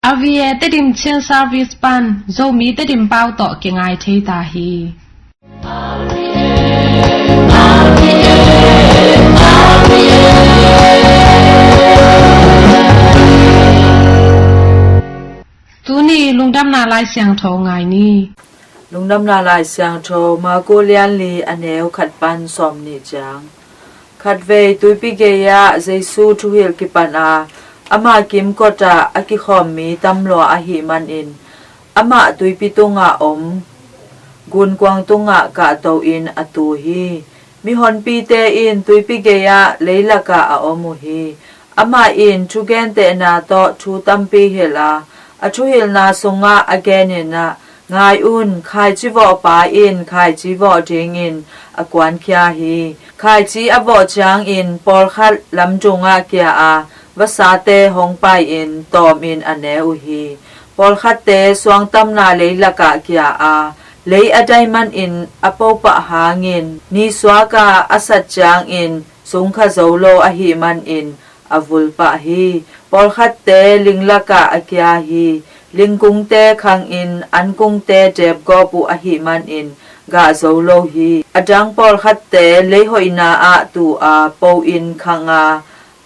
avie te dim chen service pan zo mi te dim pau to ke ngai thei ta hi tu ni lungdam na lai siang tho ngai ni lungdam na lai siang tho ma ko lian li aneu khat pan som ni chang khat ve tu pi ge ya jesu thu hil ki pan a ama kim ko ta aki khom mi tam lo a hi man in ama tui pi tunga om gun kwang tunga ka to in atu hi mi hon pi te in tui pi ge ya leila ka a omu hi ama in thu gen te na to thu tam pi hela a thu hil na sunga again na ngai un khai chi vo pa in khai chi vo ding in a kwan kya hi khai chi a vo chang in por khat lam chunga kya a vasate hong pai in tom in ane u hi por khat te swang tam na leila ka kya a lei adai man in apo pa hangin ni swaka asat chang in sung kha zolo a hi man in avul pa hi por khat te lingla ka akya hi lingkung te khang in an kung te jeb go pu a hi man in ga zolo hi adang por khat te lei hoina a tu a po in khanga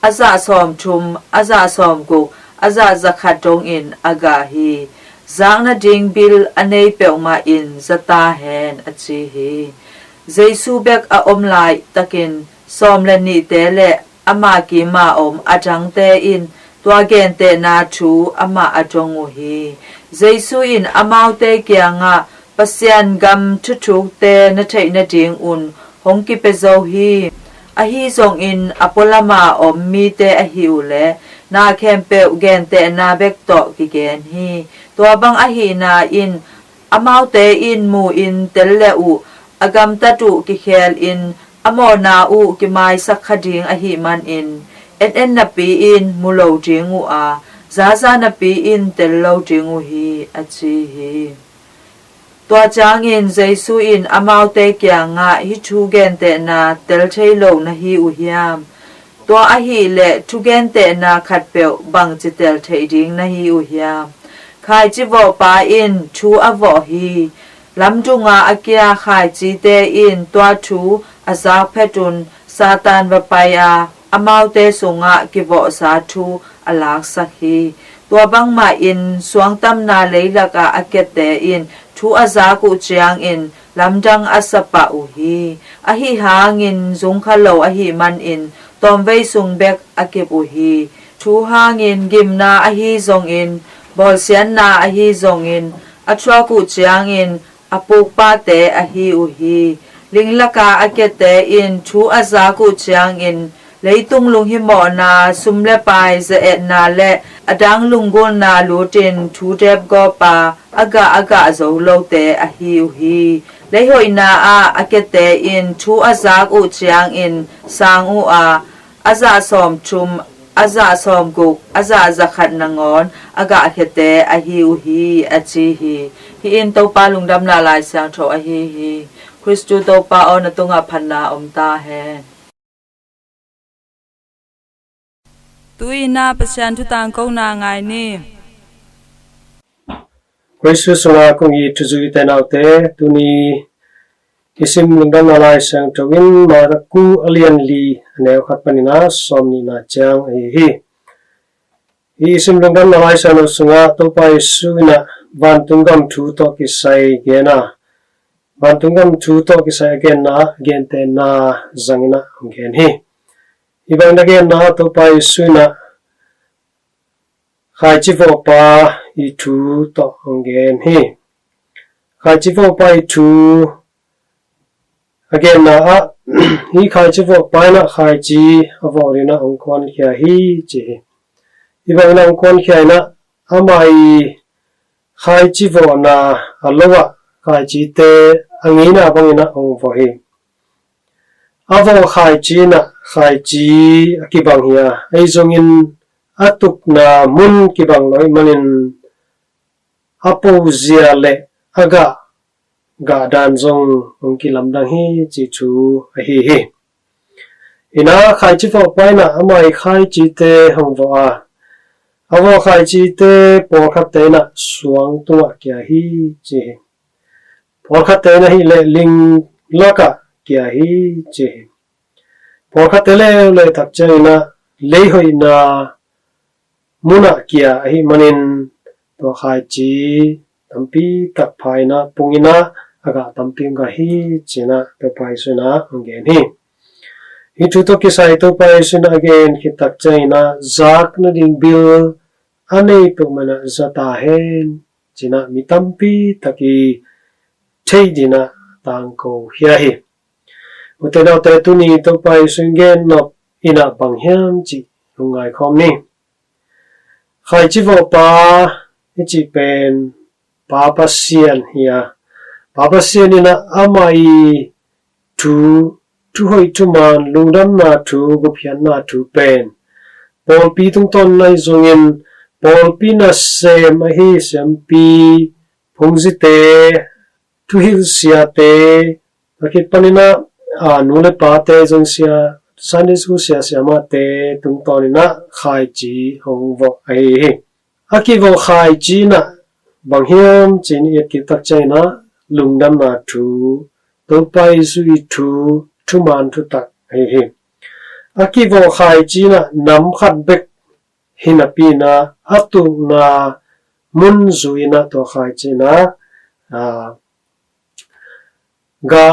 aza som chum aza som ku aza zakhat tong in aga hi zang na ding bil anei peuma in zata hen achi hi jesu bek a om lai takin som le ni te le ama ki ma om ajang te in tua gen te na thu ama ajong u hi jesu in amau te kya nga pasian gam thu thuk te na thei na ding un hong ki pe zo hi a hi zong in apolama om mi te a hi u le na khem pe gen te na bek to ki gen hi tua bang a hi na in amau te in mu in tel le u agam ta tu ki khel in amo na u ki mai sak khading a hi man in en na pi in mulo jingu a za na pi in tel lo jingu hi achi hi tua chang in jesu in amau te kya nga hi thu gen te na tel thei lo na hi u hiam tua a hi le thu gen te na khat pe bang chi tel thei ding na hi u hiam khai chi vo pa in thu a vo hi lam tunga akya khai chi te in tua thu azak phetun satan va pai a amau te sunga ki vo sa thu alak sakhi tua bang ma in suang tam na leila ka aket te in thu aza ku chiang in lamdang asapa u hi a hi hangin zung khalo a hi man in tom vei sung bek akip u hi thu hangin gimna a hi zong in bol sian na a hi zong in athwa ku chiang in apuk pa te a hi u hi linglaka aket te in thu aza ku chiang in leitung lung hi mo na sumle pai ze et na le adang lungol na lutin thu deb go pa aga zo lo te a hi u hi lei hoi na a akete in thu azak u chiang in sang u a aza som chum aza som guk aza zakhat nangon aga khete a hi u hi achi hi in to pa lungdam na lai sang tho a hi Christu to pa on tunga phanna om ta he tuina pasyan thu tang ko na ngai ni Christu sunga kungi tuzui tenaute tuni isim lungdam na lai sang tawin maraku alian li aneu khat panina somni na chang hi isim lungdam na lai sang sunga to pa isuina van tungam thu to ki sai gena van tungam thu to ki sai again na again te na zangina again hi ibang again na to pa isuina khai chi vo pa I thu to again hi khai chi vo pa I thu again na a hi khai chi vo pa na khai chi avo ri na ong kon kya hi chi ibang na ong kon kya na amai khai chi vo na alowa khai chi te angina bang na ong vo hi avo khai chi na khai chi akibang hiya ai zong in atuk na mun kibang loi manin apo zia le aga ga dan zong ong ki lamdang hi chi chu hi ina khai chi vo pai na amai khai chi te hong vo a avo khai chi te por khat te na suang tua kya hi che por khat te na hi le ling laka kya hi che por khat te le tak che na le hoi na muna kya hi manin to khai chi tampi tak phai na pungina aga tampi ga hi china pe pai suna angen hi hi tu to kisai to pai suna again hi tak che na zak na ding bil anei pe mana zata hen china mi tampi taki thei dina tang ko hia hi utena te tu ni to pai sungen no ina banghiam chi lungai khom ni khai chi vo pa chi pen pa pasian hia pa pasian ina amai tu hoi tu man lungdam na tu gophian na tu pen pol pi tung ton nai zongin pol pi na sem hi sem pi phungzi te tu hil sia te akit panina nule pa te zong sia Sunday school sia ma te tung ton na khai chi hong vo ai aki vo khai chi na bang hiam chin yet ki tak chai na lungdam na thu to pai sui thu thu man thu tak he aki vo khai chi na nam khat bek hina pi na atu na mun zui na to khai chi na ga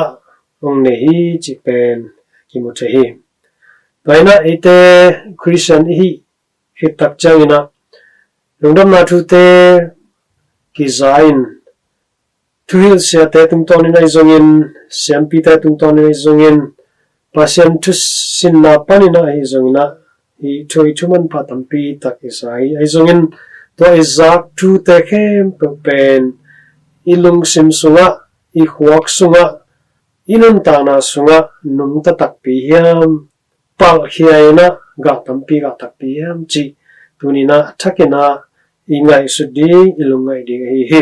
ong ne hi chi pen ki mo che hi baina ite Christian hi tak chang ina lungdam na thu te ki zain thuil sia te tung ton in aizongin siam pi te tung ton in aizongin pasien thu sin na panina aizongina hi thoi thuman patam pi tak isai aizongin to izak thu te khem pen ilung sim sunga I huak sunga inun ta na sunga nung ta tak pi hiam pal hiaina ga tam pi ga tak pi hiam chi tunina thakena ingai sudi ilungai ding hi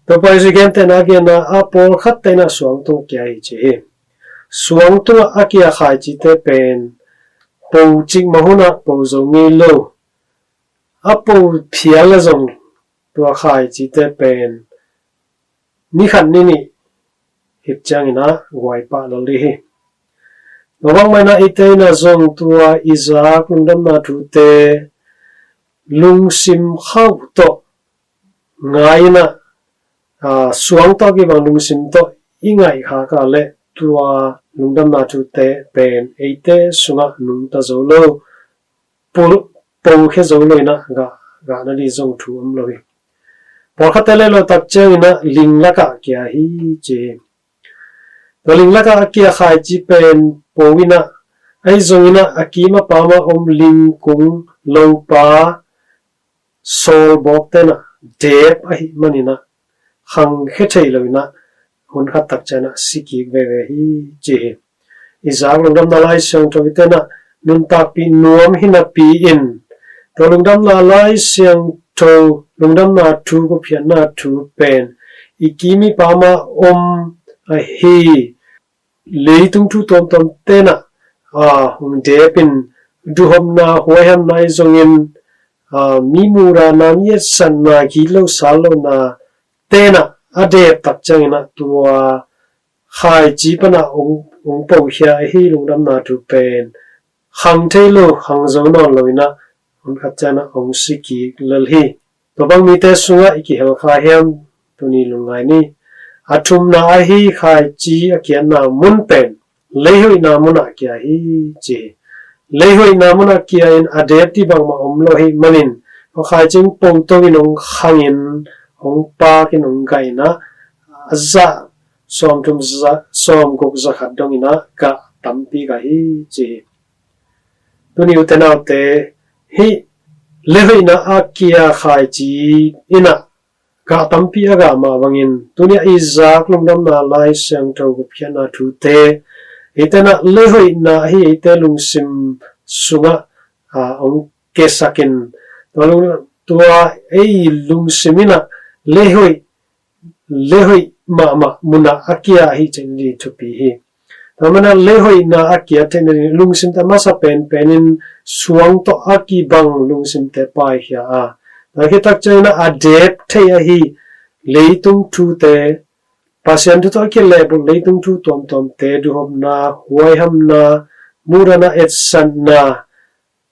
to pai sigen te na ge na apol khat te na suang tu kya hi chi suang tu akia khai chi te pen po ching mahuna po zongi lo apo phiala zong to khai chi te pen ni khan ni ni hip chang ina gwai pa lo li hi Wang mana ite na zong tua Isaac lungdam na thu te lung sim khau to ngai na suang to ki bang lung sim to ingai kha ka le tua lungdam na thu te pen ite sunga nung ta zo lo pul pong khe zo lo na ga na li zong thu am lo hi por khatele lo tak cheng ina ling la ka kya hi che ling la ka kya khai chi pen powina ai zongina akima pama ling kung lo pa sol bok te na dep ai manina hang khe thei loina hun khat tak chana siki ve hi che izang lungdam na lai siang to te na nun ta pi nuam hina pi in to lungdam na lai siang to lungdam na thu ko phian na thu pen ikimi pama hi leitung thu tom te na hum depin duhom na hoyam nai zongin mimura na mi san na gilo salo na te na ade tak changina tua khai chi pana ong po hia hi lungdam na thu pen hang thelo hang zo no loina hon khat chana ong siki lal hi to bang mi te sunga iki hel kha hiam tuni lungai ni athum na hi khai chi akian na mun pen leihoi na muna kya hi chi leihoi na muna kya in adepti bang ma omlo hi manin ko khai ching pong to inong khangin ong pa kinong gai na azza som tum za som gok za khat dong ina ka tampi ga hi chi tuni utena te hi leihoi na akia khai chi ina ka tampi aga ma bangin tunia Isaac lungdam na lai sang to gu phiana thu te itena lehoi na hi ite lungsim sunga ong kesakin tolung tua ei lungsimina lehoi ma muna akia hi chengli thupi hi amana lehoi na akia tene lungsim ta masa penin suang to aki bang lungsim te pai hia a na ke tak chaina adapt thei a hi leitung thu te pasien tu to ke lebu leitung thu tom te du hom na huai ham na murana etsan na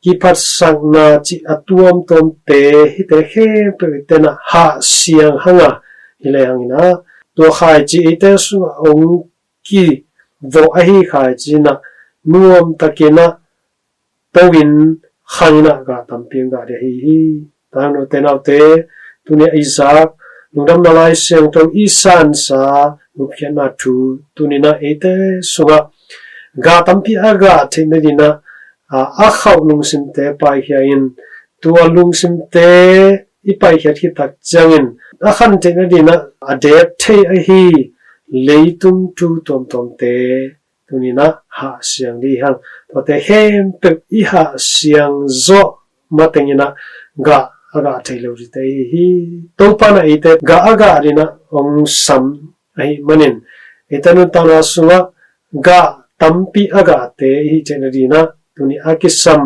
kipat sang na chi atuam tom te hi te he pe te na ha siang hanga ile hangina to khai chi ite su ong ki vo a hi khai chi na nuam takena tawin khangna ga tamping ga de hi tano tenau te tune Isaac nungdam na lai siang to isan sa nuphian na thu tunina ite sunga ga tampi aga thina dina a khaw lungsim te pai hia in tua lungsim te I pai hia thi tak changin a khan thina dina adapt thei a hi leitung thu tom te tunina ha siang di hang to te hem pe I ha siang zo matengina ga aga thelo ri te hi to pa na ite ga aga rina ong sam ai manin itanu tana sunga ga tampi aga te hi chenadina tuni akisam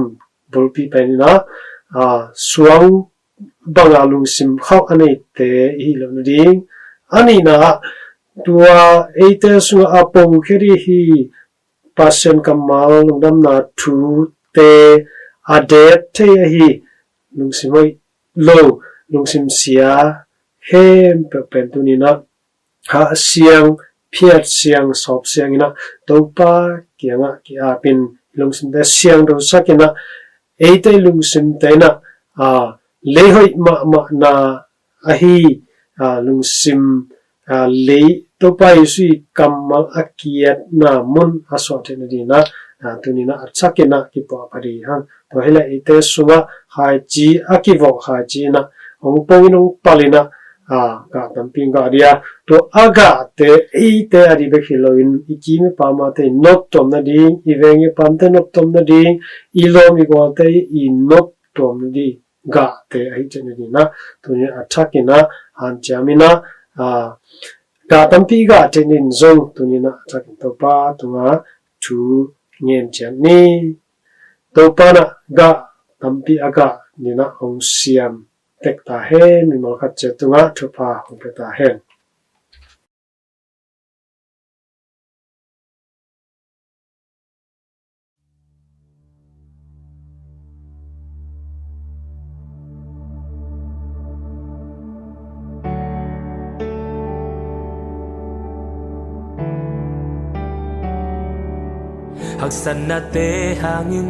bulpi penina suang bangalung sim khaw anei te hi lo ding ani na tua ite sunga apo kheri hi passion kamal lungdam na thu te adapt te hi lungsimoi lo lungsim sia hem pentunina ha siang phiat siang sop siang ina topa kianga ki apin lungsim te siang do sakina ate lungsim te na lehoi ma na ahi lungsim le topa isui kamal akiat na mun asote na dina tunina atsakina ki po pari han to hela ite sunga haji akivo haji na ong pongin palina ga tamping ga dia to aga te ite ari be khiloin ikimi pama te not tom na ding ivengi pamte not tom na ding ilomi go te I not tom di ga te ai chen ni na tunina atsakina han jamina ga tampi ga tenin zong tunina atsakin to pa tunga thu ngen chan ni topana ga tampi aga nina ong siam tek ta hen mi mal khat che tunga thupa hong pe ta hen hak san na te hangin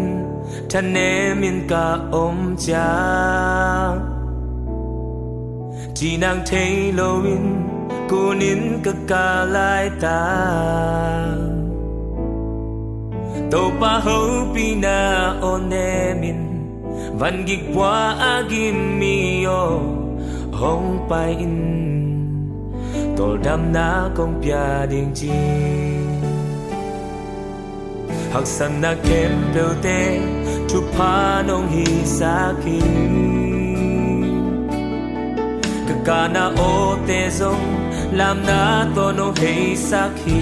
thane min ka om cha chi nang thei loin kunin ka ka lai ta to pa ho pi na one min van gik wa agin mi yo hong pai in tol dam na kong pya ding chi hak san na kem bêu te chu pa nong hi sa ki ka ka na o te zong lam na to no hei sa ki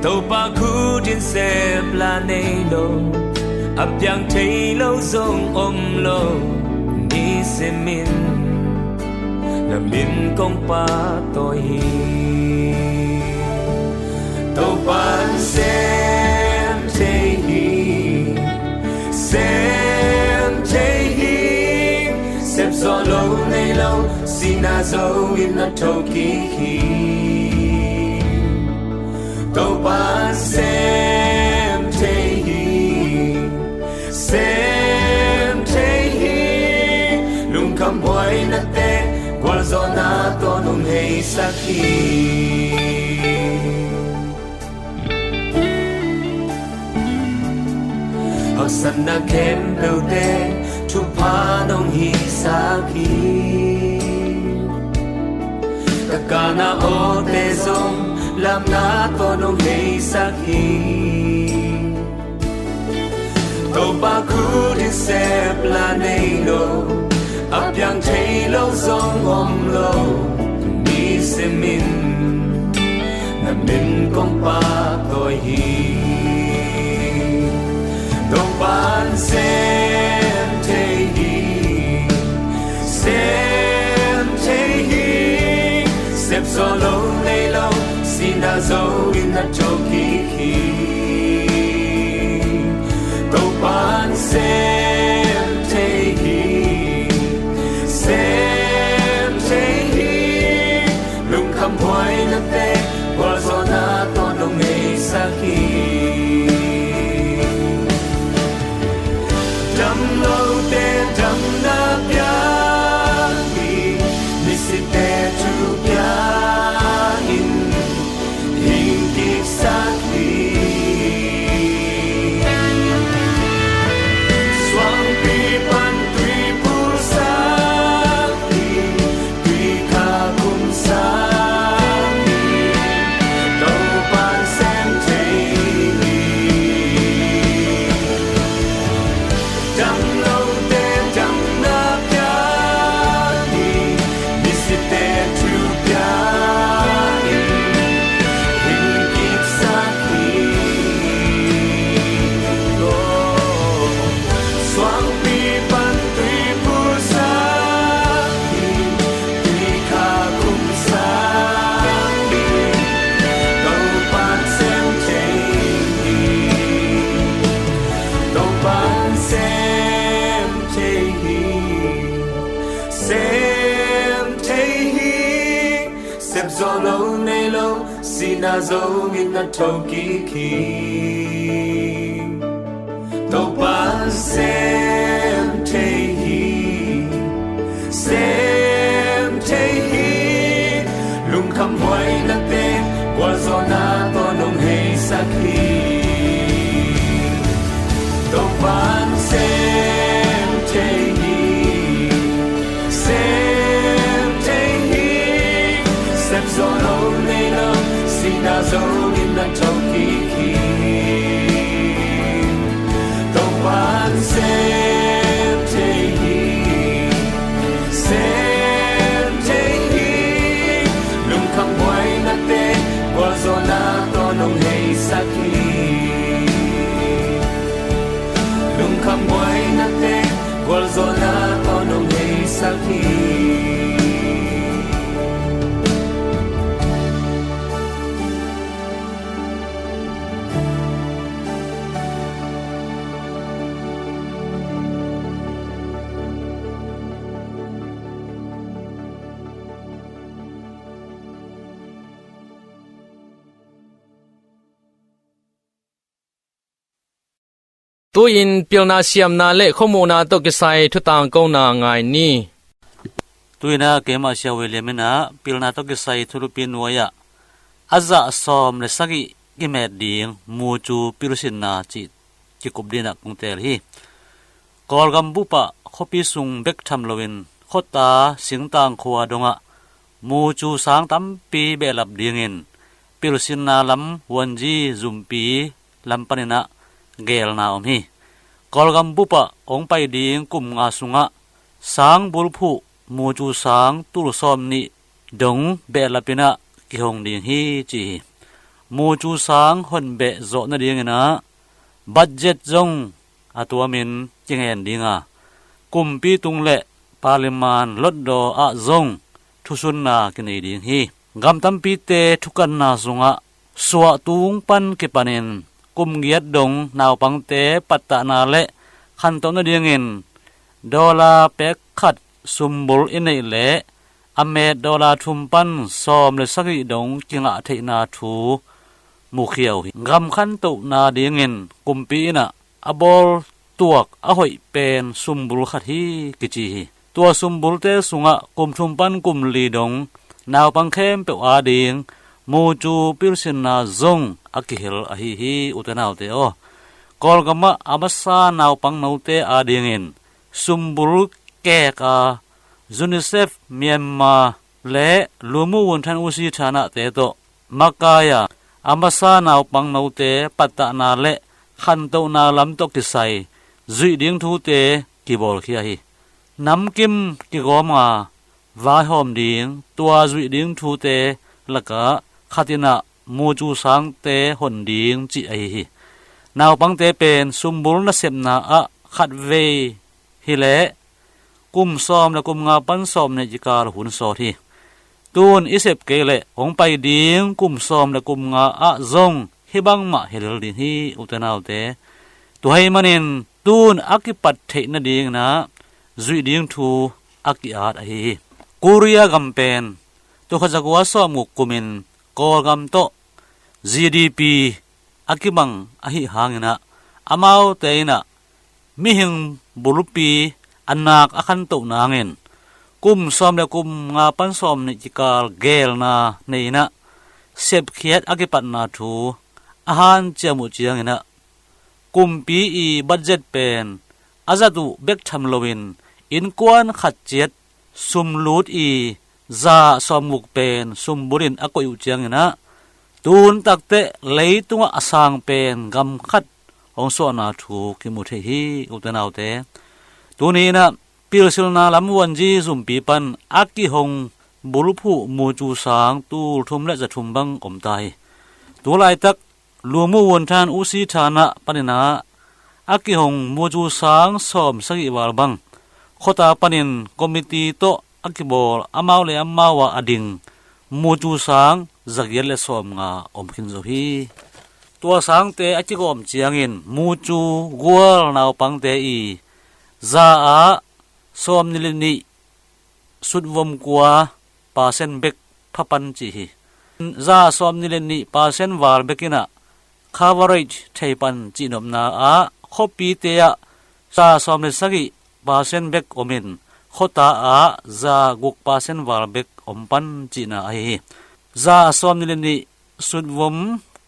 to pa khu din se pla nei lo ap yang thei lo zong om lo ni se min la min kong pa to hi to pan sem te hi sep so lo nei lo sina zo in na toki hi to pan sem te hi lung kam boy na te wal zo na to nung hei sakhi hak san na kem bêu te chu pa nong hi sa ki ka ka na o te zong lam na to nong hei sa ki to pa khu din se pla nei lo ap yang thei lo zong om lo ni se min na min na zo in na choki ki to pan sem te hi lung kham hoai na te wa zo na to no ngei sa ki dam lo te dam na pya ni si te tu pya in hing ki sa ki swang pi pan tui pu sa ki tui ka kum sa ki do pan sem te dam lo te dam na pya ni ni si te tu pya in hing ki sa ki do swang pi pan tui pu sa ki tui ka kum sa ki do pan sem te do pan sem te sem te sep zo lo ne lo si na zo in na toki ki do pan sem te lung kham hoai na te kwa zo na to nong hei sa ki do pan sem te sep zo lo ne lo si na zo in na toki ki do pan sem te lung kham hoai na te kwa zo na to nong hei sa ki lung kham hoai na te kwa zo na to nong hei sa ki tu in pilna siam na le khomona to kisai thutang ko na ngai ni tuina kema sia welemena pilna to ke sai thuru pinuaya aza som le sagi gimet ding mu chu pirusin na chi ki kubdina kungtel hi kolgam bupa khopi sung bek tham lowin khota singtang khuwa donga mu chu sang tam pi be lap dingin pirusin na lam wanji zumpi lampanina gel na hi kolgam bupa ong pai ding kum nga sunga sang bulphu mu chu sang tur som ni dong be lapina ki hong ding hi chi mu chu sang hon be zo na ding na budget jong atuamin chingen dinga kumpi tungle parliament loddo a zong thusun na kinai ding hi gam tampi te thukan na sunga suwa tung pan ke panen kum giat dong naw pangte patta na le khan to na dingin dola pek khat sumbul inei le ame dola thumpan som le sagi dong kinga theina thu mu khiau hi gam khan to na dingin kumpi na abol tuak a hoi pen sumbul khat hi kichi hi tua sumbul te sunga kum thumpan kum li dong naw pangkhem pe wa ding mu chu pilsin na zong akihel ahi hi utenaw te o kolgama amasa naw pang naute adingin sumbul ke ka UNICEF Myanmar le lumu wontan usi thana te to makaya amasa naw pang naute patta na le khan to na lam to kisai zui ding thu te kibol khia hi namkim ki goma va hom ding tua zui ding thu te laka khatina mu chu sang te hon ding chi ai hi naw pang te pen sumbul na semna a khat ve hi le kum som la kum nga pan som ne jikal hun so thi ตูนอิเซบเกเลองไปดิงกุมซอมและกุมงาอะซงฮิบังมาเฮลดินฮีอุตนาวเตตัวให้มันินตูนอากิปัดเทนดิงนะจุยดิงทูอากิอาดอฮีกูเรียกัมเป็นตัวขจักวาสอมุกกุมินกอลกัมโต GDP อากิบังอหิหางนะอามาวเตนะมิหิงบุรุปีอันนักอาคันโตนางเงินกุมซอมและกุมงาปันซอมนิจิกาลเกลนาในนะเสพเขียดอากิปัดนาทูอาหารเจมุจียงนะกุมปีอีบัดเจ็ตเป็นอาซาตุเบกทำโลวินอินกวนขัดเจ็ดซุมลูดอีซาซอมมุกเป็นซุมบุรินอากอยอุจียงนะตูนตักเตะเลยตุงอาสางเป็นกำขัดองสวนาทูกิมุเทฮีอุตนาวเตตัวนี้นะพิลสิลนาลำวันจีซุมปีปันอากิหงบุรุผู้มูจูสางตูทุมและจะทุมบังอมตายตัวลายตักลวงมูวนทานอุสีฐานะปนินาอากิหงมูจูสางสอมสักิวาลบังขตาปนินคอมมิตี้โตอากิบอลอามาวเลอามาวาอดิงมูจูสางจักเยลเลสอมงาอมขินโซฮีตัวสางเตอจิกอมเจียงอินมูจูกัวลนาวปังเตอีซาอาสอมนิลนีสุดวมกัวปาเซนเบกพัปันจีฮีซาสอมนิลนีปาเซนวาลเบกินะcoverage ไทปันจีนอมนาอาคอปีเตียซาสอมเลสกิปาเซนเบกอมินขตาอาซากุกปาเซนวาลเบกอมปันจีนาไอซาสอมนิลนีสุดวม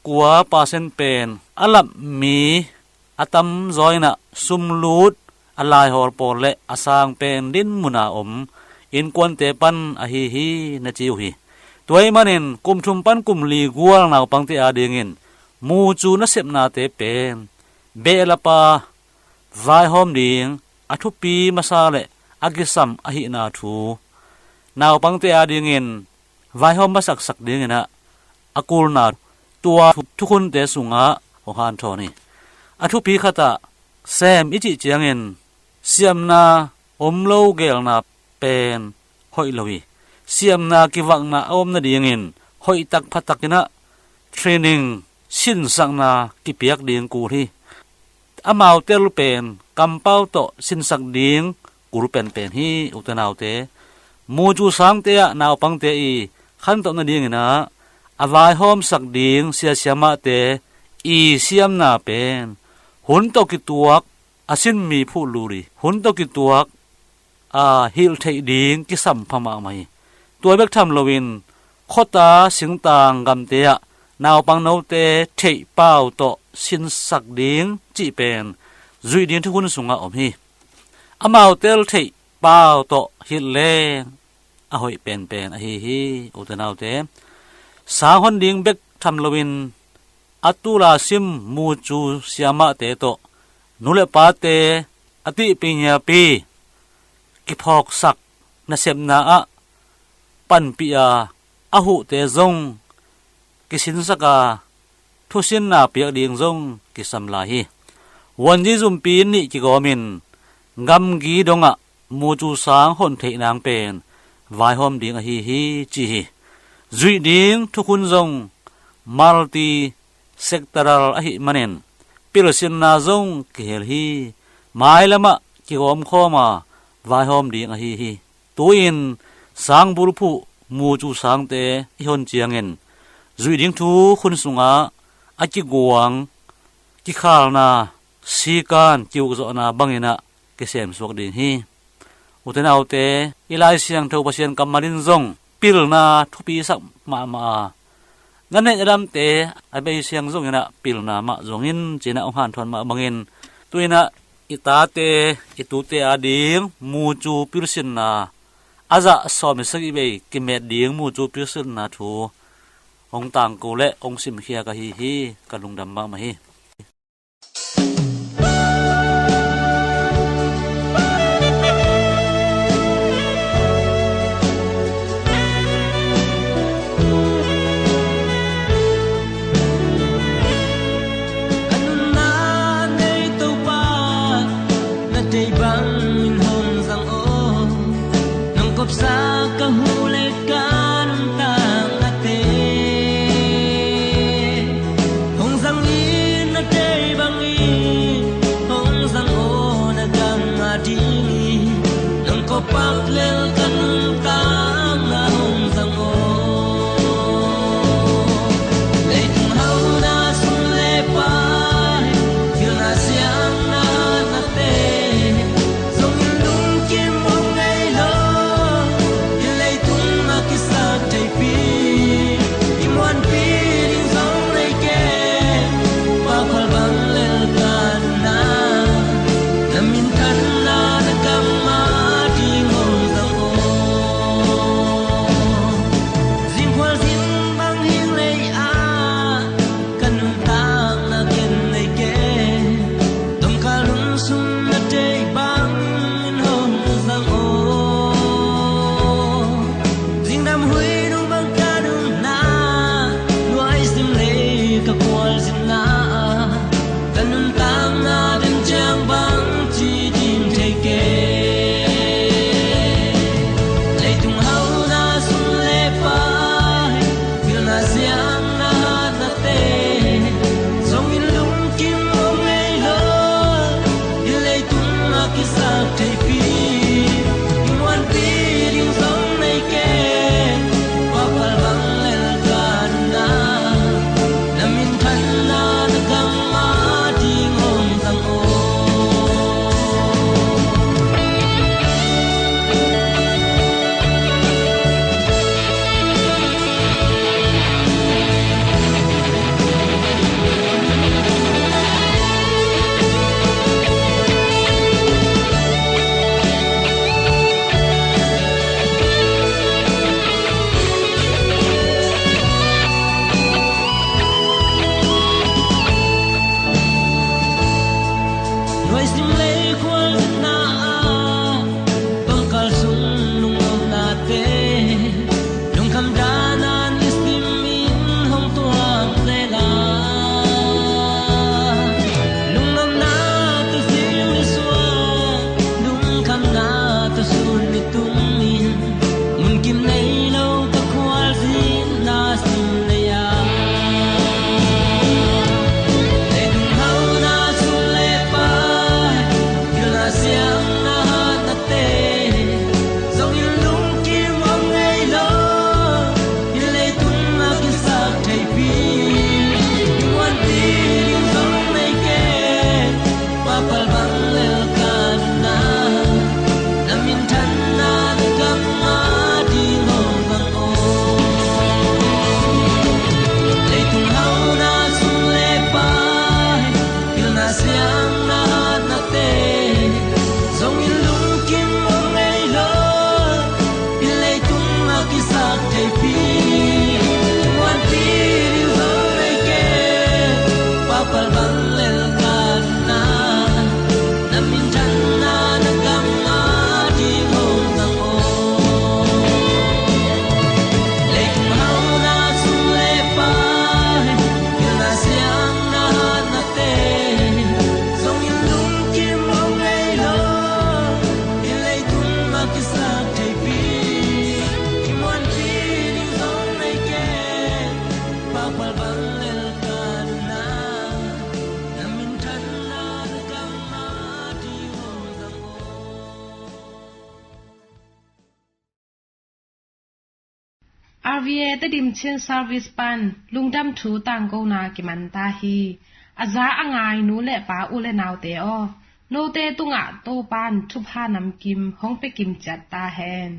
กัวปาเซนเป็นอลับมีอาตัมจอยนะซุมลูดอลายฮอลปอลเลอาสางเป็นดินมุนาอมอินกวนเตปันอหิฮีนจิวฮีตัวไอ้มันเห็นกุมชุมปันกุมลีกัวนาวปังเตอาเดียงินมูจูนัสเซบนาเตเป็นเบลปาไวหอมดิงอทุปีมาซาเลอากิซัมอหินาทูนาวปังเตอาเดียงินไวหอมมาสักเดียงินะอากูลนาตัวทุกคนเตสุงะของฮันโทนี่อทุปีขตาแซมอิจิเจียงเงินเสียมนาอมโลเกลนาเป็นหอยลวีเสียมนากิวังนาอมนาดีเงินหอยตักพัตักนะเทรนนิ่งสินสังนากิเปียกเดียงกูที่อามาวเตลุเป็นกำเป้าโตสินสักเดียงกูรุเป็นฮีอุตนาวเตมูจูสังเตะนาวปังเตอีขันโตนาดีเงินนะอวายหอมสักเดียงเสียเสียมาเตอีเสียมนาเป็นหุนตกิตัวอาศินมีผู้ลูรีหุนตกิตัวฮิลเทดิงกิสัมพมาไม่ตัวเบกทำโลวินขตาสิงตางกำเตะนาวปังนาวเตเทเป้าโตสินสักดิงจีเป็นจุยดินทุกคนสุงะอมฮีอามาวเตลเทเป้าโตฮิลเลอหอยเป็นอฮีอุตนาวเตสาหอนดิงเบกทำโลวินอตุลาซิมมูจูเสียมาเตโตนุเลปาเตอติปิญญาปีกิพอกสักนาเซมนาอะปันปิยาอหุเตจงกิสินสกาทุสินนาเปียกดิงจงกิสัมลาฮีวันจีจุมปีนี่กิกอมินกำกีดงะมูจูสางหนเทนางเป็นวายหอมดิงฮีจีฮีจุยดิงทุกคนจงมัลติsectoral ahi manen pilsin na zong khel hi mai lama ki hom khoma vai hom ding a hi tuin sang burphu mu chu sang te hon chiangen zui ding thu khun sunga aki guang ki khal na si kan chiu zo na bangina ke sem sok din hi uten autte ilai siang tho pasien kamarin zong pil na thupi sak maนั่นเนี่ยดำเตะไอใบเสียงส่งนะปิลนามาส่งอินเจนะองหันทวนมาบังอินตัวนะอิตาเตอิตุเตอดีงมูจูปิลสินนาอาจะสอมสักอีเบกิเมดดีงมูจูปิลสินนาทูองต่างกูและองสิมเขียกะฮีกันลุงดำบ้างมาฮี sa kahulay ka lam hui nu bang ka nu na nuai sim le ka kwal sin na kanun tang na den chang bang chi din thei ke le tung hau na sun le pa pil na siang na na te song in lung kim ong ei lo il le tung na ki sa thei pi in wan pi ding song nei ke pa pal bang le ka na na min than na na gam ma ding ong sang o nuai sim le khwal na bang kal sung lung om na te lung kham da nan istim in hong tuam le la lung om na tu siu ni swa lung kham na tu sun ni tum in mun kim nei lo ka khwal sin na sim le ya le dung hau na sun le pa yêu na siang na na te song in lung kim ong ei lo il le tung na ki sa thei pi wan ti ding song nei ke pa pal bang le ka na na min than na na gam ma di hong bang o le tung hau na sun le pa il na siang na na te song in lung kim ong ei lo il le tung na ki sa thei pi wan pi ding song nei ke pa pal bang le ka na na min than na na gam ma di hong bang o le tung hau na sun le pa il na siang na na te song in lung kim ong ei lo il le tung na ki sa thei pi wan pi ding song nei ke pa pal bang le ka na na min than na na gam ma di hong bang o RVA ตะดิมเช่น service ปันลุงดำถูต่างโกนากิมันตาฮีอาจาอ่างายนูและป้าอุเลนาวเตอโนเตตุงะโตปานทุพานำกิมห้องไปกิมจัดตาแฮน